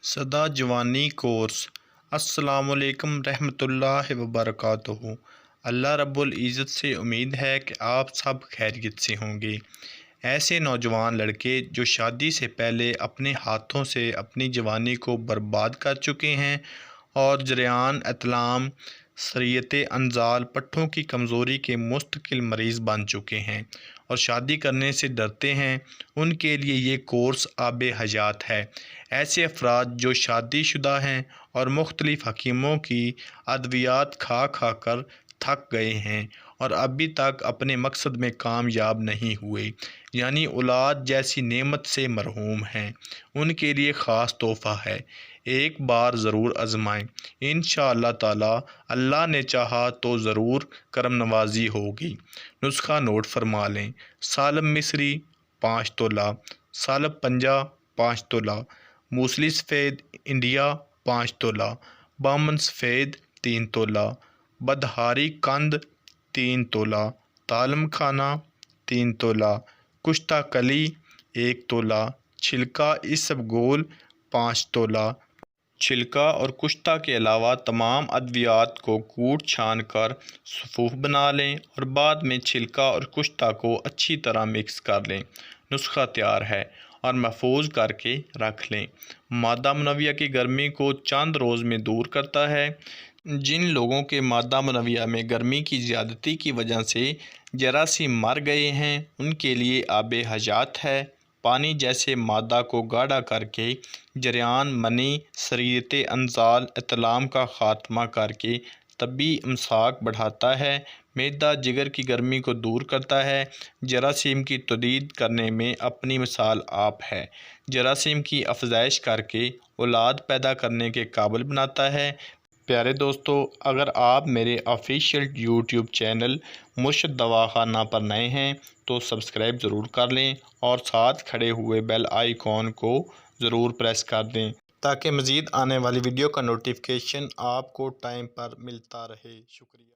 सदा जवानी कोर्स। अस्सलाम वालेकुम रहमतुल्लाहि व बरकातुहू। अल्लाह रब्बुल इज़्ज़त से उम्मीद है कि आप सब खैरियत से होंगे। ऐसे नौजवान लड़के जो शादी से पहले अपने हाथों से अपनी जवानी को बर्बाद कर चुके हैं और जरियान इत्लाम शरीयत अनजाल पट्ठों की कमज़ोरी के मुस्तकिल मरीज़ बन चुके हैं और शादी करने से डरते हैं, उनके लिए ये कोर्स आब हयात है। ऐसे अफराद जो शादीशुदा हैं और मुख्तलिफ़ हकीमों की अद्वियात खा खा कर थक गए हैं और अभी तक अपने मकसद में कामयाब नहीं हुए, यानी औलाद जैसी नेमत से मरहूम हैं, उनके लिए ख़ास तोहफ़ा है। एक बार ज़रूर आज़माएं, इंशाअल्लाह ताला अल्लाह ने चाहा तो ज़रूर करम नवाजी होगी। नुस्खा नोट फरमा लें। सालब मिस्री 5 तोला, सालब पंजा 5 तोला, मूसली सफ़ेद इंडिया 5 तोला, बामन सफ़ेद 3 तोला, बदहारी कंद 3 तोला, तालम खाना 3 तोला, कुश्ता कली 1 तोला, छिलका इसबगोल 5 तोला। छिलका और कुश्ता के अलावा तमाम अद्वियात को कूट छान कर सफ़ूफ बना लें और बाद में छिलका और कुश्ता को अच्छी तरह मिक्स कर लें। नुस्खा तैयार है और महफूज करके रख लें। मादा मुनव्विया की गर्मी को चंद रोज़ में दूर करता है। जिन लोगों के मादा मुनव्विया में गर्मी की ज़्यादती की वजह से जरासीम मर गए हैं, उनके लिए आब हयात है। पानी जैसे मादा को गाढ़ा करके जरियान मनी शरीयत अनजाल इत्लाम का ख़ात्मा करके तबी इमसाक बढ़ाता है। मैदा जिगर की गर्मी को दूर करता है। जरासीम की तदीद करने में अपनी मिसाल आप है। जरासीम की अफजाइश करके औलाद पैदा करने के काबिल बनाता है। प्यारे दोस्तों, अगर आप मेरे ऑफिशियल यूट्यूब चैनल मुर्शद दवाखाना पर नए हैं तो सब्सक्राइब ज़रूर कर लें और साथ खड़े हुए बेल आइकॉन को ज़रूर प्रेस कर दें ताकि मज़ीद आने वाली वीडियो का नोटिफिकेशन आपको टाइम पर मिलता रहे। शुक्रिया।